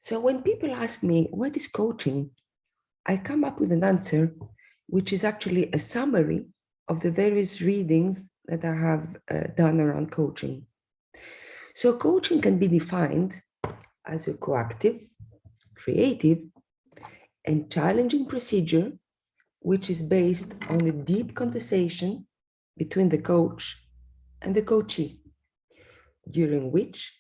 So when people ask me, what is coaching? I come up with an answer, which is actually a summary of the various readings that I have done around coaching. So coaching can be defined as a coactive, creative, and challenging procedure, which is based on a deep conversation between the coach and the coachee, during which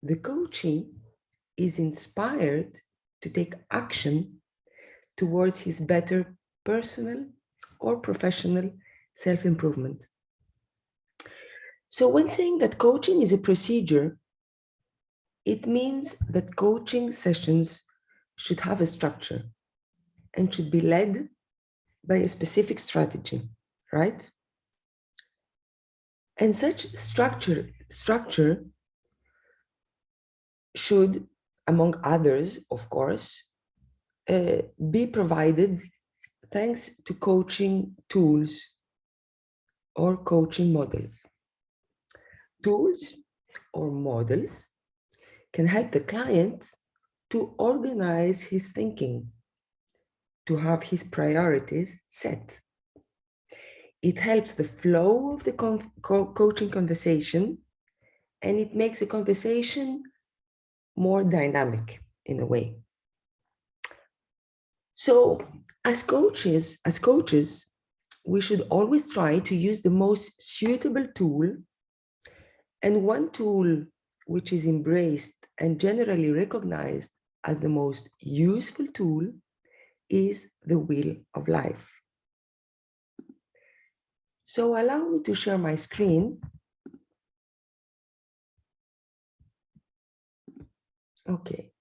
the coachee is inspired to take action towards his better personal or professional self-improvement. So when saying that coaching is a procedure, it means that coaching sessions should have a structure and should be led by a specific strategy, right? And such structure should, among others, of course, be provided thanks to coaching tools or coaching models. Tools or models can help the client to organize his thinking, to have his priorities set. It helps the flow of the coaching conversation, and it makes the conversation more dynamic in a way. So as coaches, we should always try to use the most suitable tool, and one tool which is embraced and generally recognized as the most useful tool is the wheel of life. So allow me to share my screen. Okay.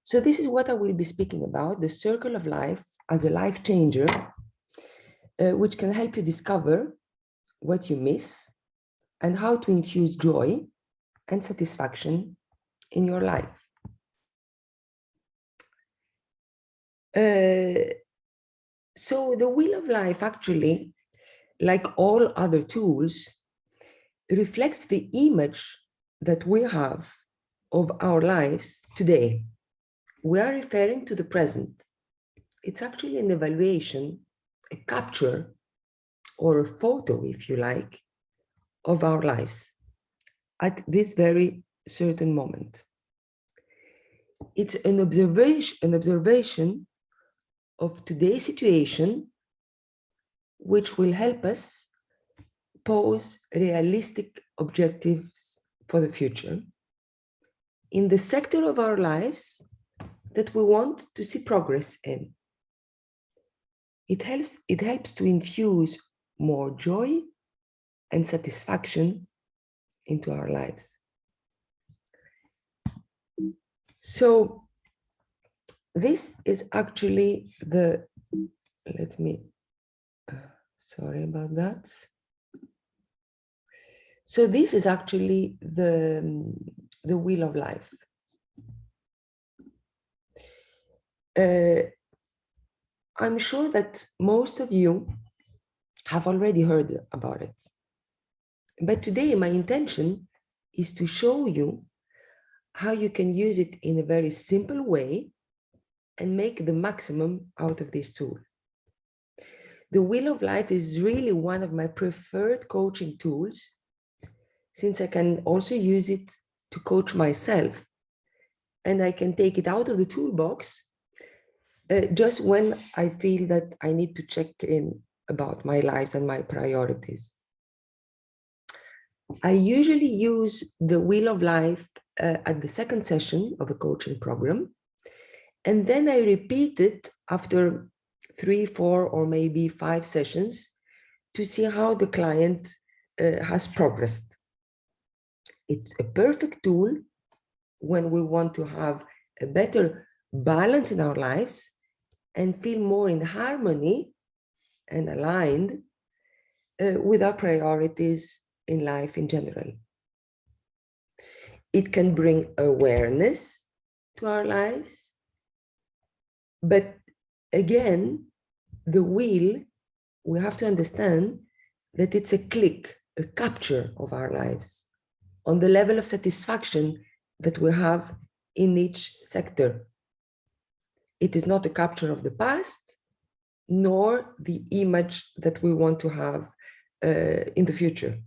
So this is what I will be speaking about, the circle of life as a life changer, which can help you discover what you miss and how to infuse joy and satisfaction in your life. So the wheel of life actually, like all other tools, reflects the image that we have of our lives today. We are referring to the present. It's actually an evaluation, a capture, or a photo, if you like, of our lives at this very certain moment. It's an observation of today's situation, which will help us pose realistic objectives for the future in the sector of our lives that we want to see progress in. It helps to infuse more joy and satisfaction into our lives. So this is actually the, sorry about that. So this is actually the wheel of life. I'm sure that most of you have already heard about it. But today my intention is to show you how you can use it in a very simple way and make the maximum out of this tool. The wheel of life is really one of my preferred coaching tools, since I can also use it to coach myself, and I can take it out of the toolbox just when I feel that I need to check in about my lives and my priorities. I usually use the wheel of life at the second session of a coaching program, and then I repeat it after 3, 4, or maybe 5 sessions to see how the client has progressed. It's a perfect tool when we want to have a better balance in our lives and feel more in harmony and aligned with our priorities in life in general. It can bring awareness to our lives, but again, the wheel, we have to understand that it's a click, a capture of our lives on the level of satisfaction that we have in each sector. It is not a capture of the past, nor the image that we want to have in the future.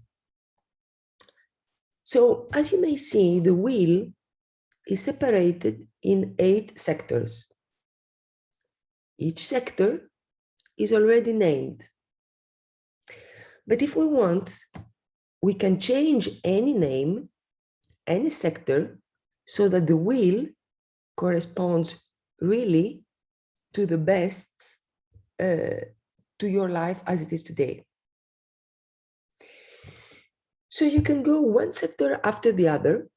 So as you may see, the wheel is separated in 8 sectors. Each sector is already named. But if we want, we can change any name, any sector, so that the wheel corresponds really to the best, to your life as it is today. So you can go one sector after the other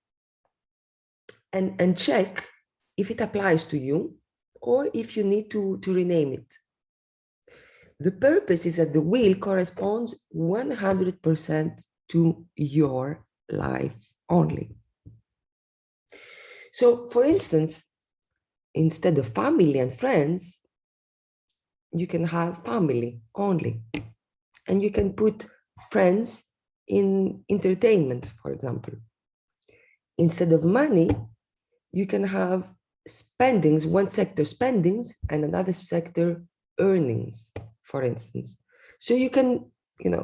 and check if it applies to you or if you need to rename it. The purpose is that the wheel corresponds 100% to your life only. So, for instance, instead of family and friends, you can have family only. And you can put friends in entertainment, for example. Instead of money, you can have spendings, one sector spendings and another sector earnings, for instance. So you can,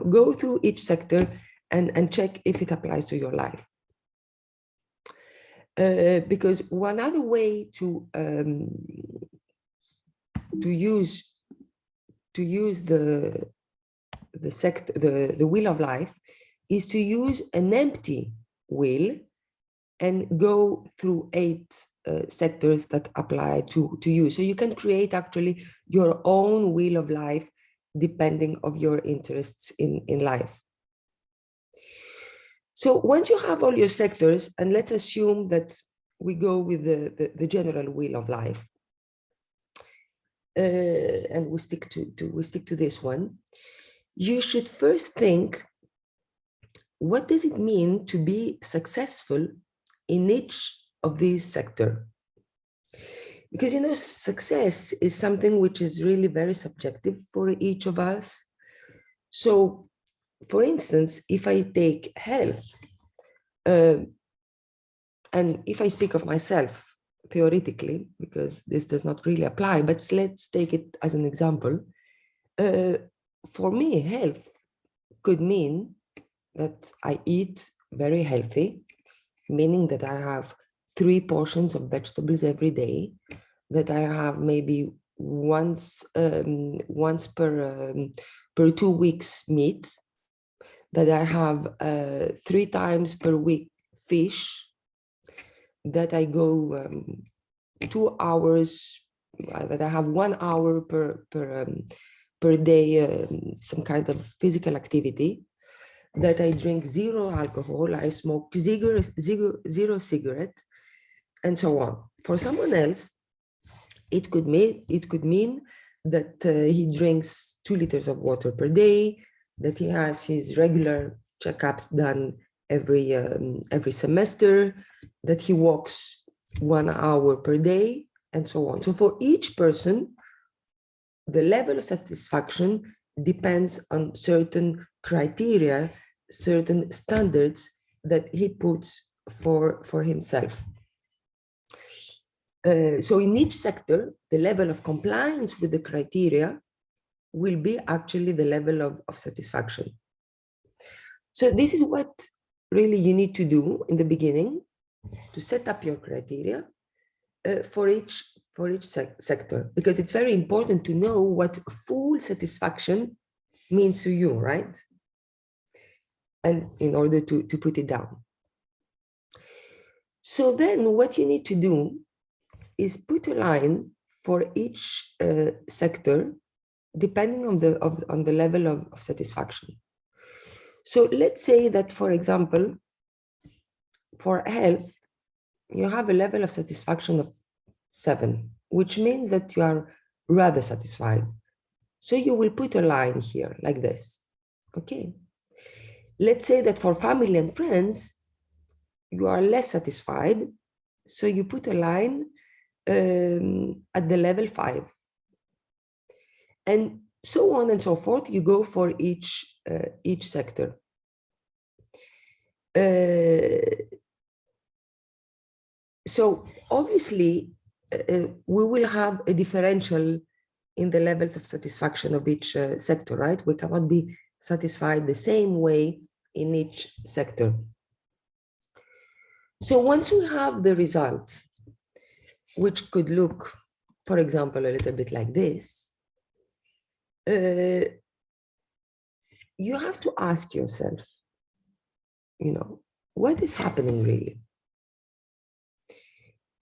go through each sector and check if it applies to your life. Because one other way to use the sector, the wheel of life, is to use an empty wheel and go through 8 sectors that apply to you. So you can create actually your own wheel of life depending of your interests in life. So once you have all your sectors, and let's assume that we go with the general wheel of life, and we stick to this one, you should first think, what does it mean to be successful in each of these sectors? Because, success is something which is really very subjective for each of us. So, for instance, if I take health, and if I speak of myself theoretically, because this does not really apply, but let's take it as an example. For me, health could mean that I eat very healthy, meaning that I have 3 portions of vegetables every day, that I have maybe once per 2 weeks meat, that I have 3 times per week fish, that I go 2 hours, that I have 1 hour per day, some kind of physical activity, that I drink 0 alcohol, I smoke zero cigarette, and so on. For someone else, it could mean that he drinks 2 liters of water per day, that he has his regular checkups done every semester, that he walks 1 hour per day, and so on. So for each person, the level of satisfaction depends on certain criteria, certain standards that he puts for himself. So in each sector, the level of compliance with the criteria will be actually the level of satisfaction. So this is what really you need to do in the beginning to set up your criteria for each sector, because it's very important to know what full satisfaction means to you, right? And in order to put it down. So then what you need to do is put a line for each sector depending on the level of satisfaction. So let's say that, for example, for health, you have a level of satisfaction of 7, which means that you are rather satisfied. So you will put a line here like this, okay? Let's say that for family and friends, you are less satisfied. So you put a line at the level 5. And so on and so forth, you go for each sector. So obviously, we will have a differential in the levels of satisfaction of each sector, right? We cannot be satisfied the same way in each sector. So once we have the result, which could look, for example, a little bit like this, you have to ask yourself, what is happening really?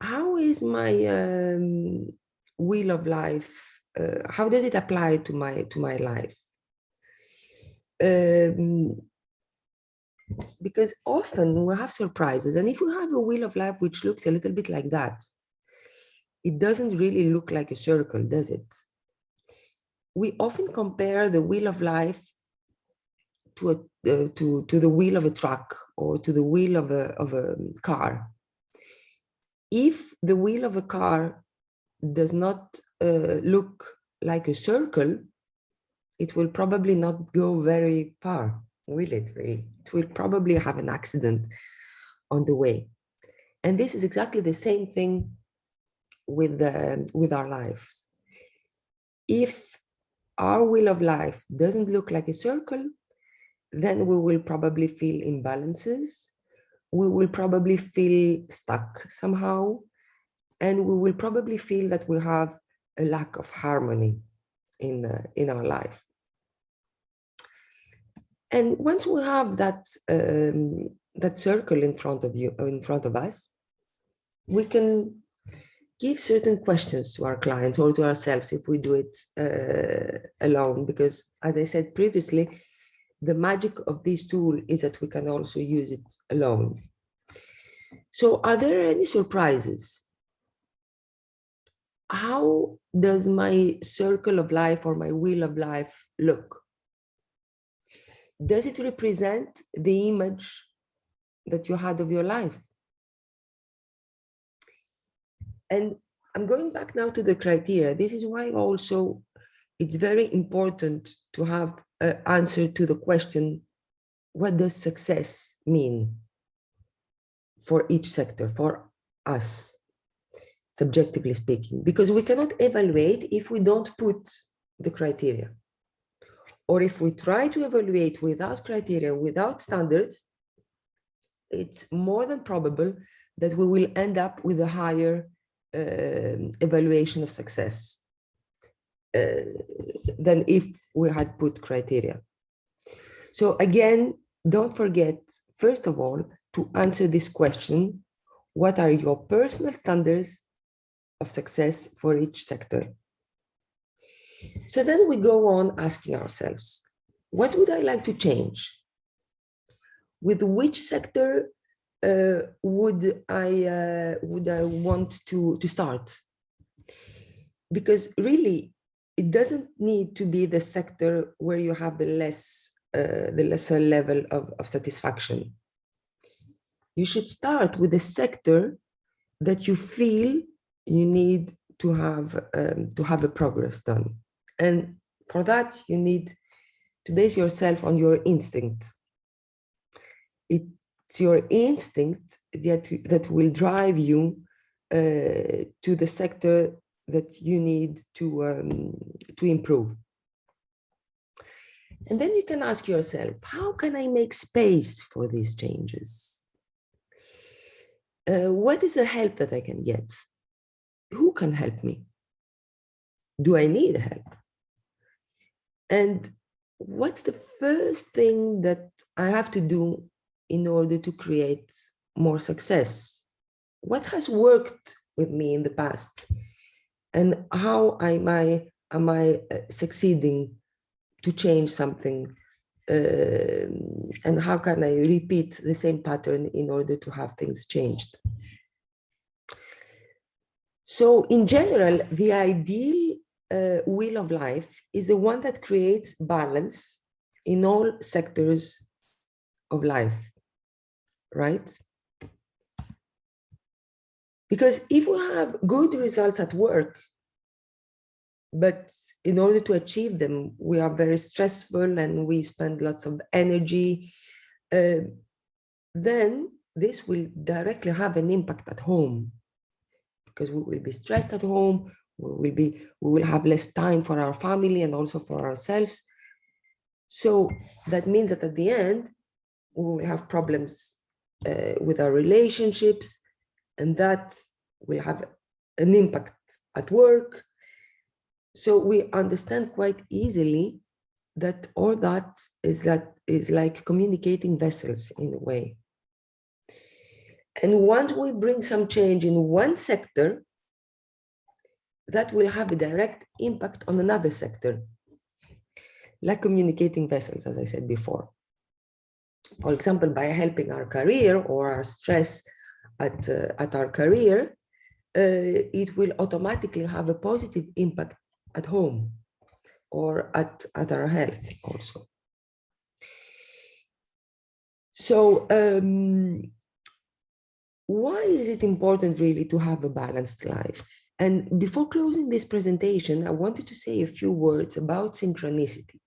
How is my wheel of life? How does it apply to my life? Because often we have surprises, and if we have a wheel of life which looks a little bit like that, it doesn't really look like a circle, does it? We often compare the wheel of life to the wheel of a truck or to the wheel of a car. If the wheel of a car does not look like a circle, it will probably not go very far, will it really? It will probably have an accident on the way. And this is exactly the same thing with our lives. If our wheel of life doesn't look like a circle, then we will probably feel imbalances. We will probably feel stuck somehow. And we will probably feel that we have a lack of harmony in our life. And once we have that circle in front of us, we can give certain questions to our clients or to ourselves if we do it alone. Because as I said previously, the magic of this tool is that we can also use it alone. So are there any surprises? How does my circle of life or my wheel of life look? Does it represent the image that you had of your life? And I'm going back now to the criteria. This is why also it's very important to have an answer to the question, what does success mean for each sector, for us, subjectively speaking? Because we cannot evaluate if we don't put the criteria. Or if we try to evaluate without criteria, without standards, it's more than probable that we will end up with a higher evaluation of success than if we had put criteria. So again, don't forget, first of all, to answer this question: what are your personal standards of success for each sector? So then we go on asking ourselves, what would I like to change? With which sector would I want to start? Because really, it doesn't need to be the sector where you have the lesser level of satisfaction. You should start with a sector that you feel you need to have a progress done. And for that, you need to base yourself on your instinct. It's your instinct that will drive you to the sector that you need to improve. And then you can ask yourself, how can I make space for these changes? What is the help that I can get? Who can help me? Do I need help? And what's the first thing that I have to do in order to create more success? What has worked with me in the past? And how am I succeeding to change something? And how can I repeat the same pattern in order to have things changed? So in general, the ideal wheel of life is the one that creates balance in all sectors of life, right? Because if we have good results at work, but in order to achieve them, we are very stressful and we spend lots of energy, then this will directly have an impact at home, because we will be stressed at home, we will have less time for our family and also for ourselves. So that means that at the end, we will have problems with our relationships, and that will have an impact at work. So we understand quite easily that all that is like communicating vessels in a way. And once we bring some change in one sector, that will have a direct impact on another sector, like communicating vessels, as I said before. For example, by helping our career or our stress at our career, it will automatically have a positive impact at home or at our health also. So why is it important really to have a balanced life? And before closing this presentation, I wanted to say a few words about synchronicity.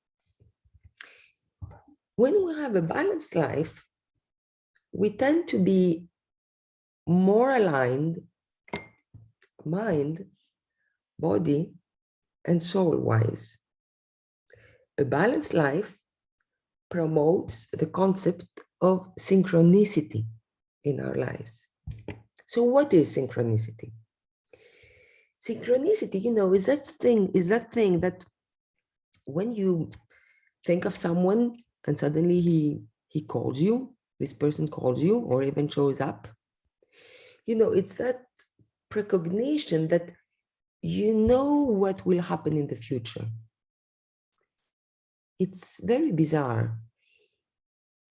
When we have a balanced life, we tend to be more aligned, mind, body, and soul-wise. A balanced life promotes the concept of synchronicity in our lives. So what is synchronicity? Synchronicity, you know, is that thing that when you think of someone and suddenly he calls you, this person calls you or even shows up. You know, it's that precognition that you know what will happen in the future. It's very bizarre.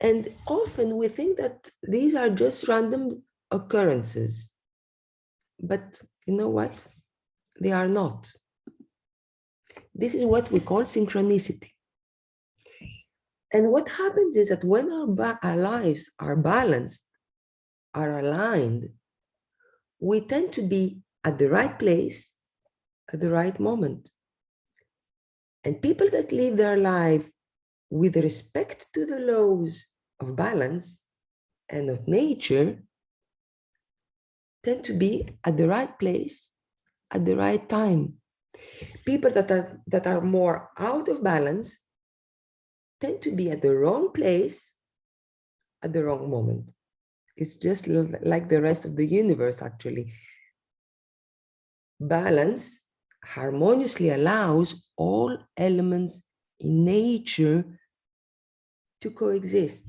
And often we think that these are just random occurrences. But you know what? They are not. This is what we call synchronicity. And what happens is that when our lives are balanced, are aligned, we tend to be at the right place at the right moment. And people that live their life with respect to the laws of balance and of nature tend to be at the right place at the right time. People that are more out of balance tend to be at the wrong place at the wrong moment. It's just like the rest of the universe, actually. Balance harmoniously allows all elements in nature to coexist.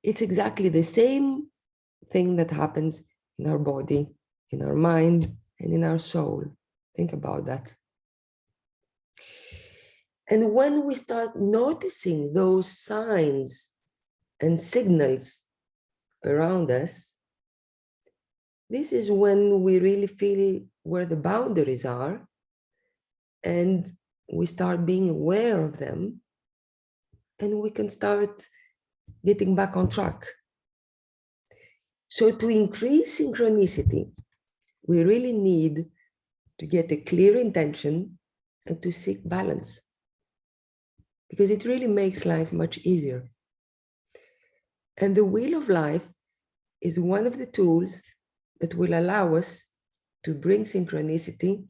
It's exactly the same thing that happens in our body, in our mind, and in our soul. Think about that. And when we start noticing those signs and signals around us, this is when we really feel where the boundaries are, and we start being aware of them, and we can start getting back on track. So to increase synchronicity, we really need to get a clear intention and to seek balance, because it really makes life much easier. And the wheel of life is one of the tools that will allow us to bring synchronicity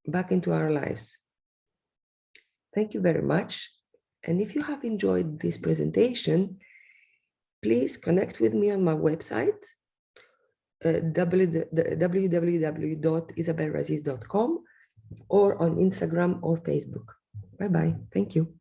back into our lives. Thank you very much. And if you have enjoyed this presentation, please connect with me on my website, www.isabellerazis.com, or on Instagram or Facebook. Bye-bye. Thank you.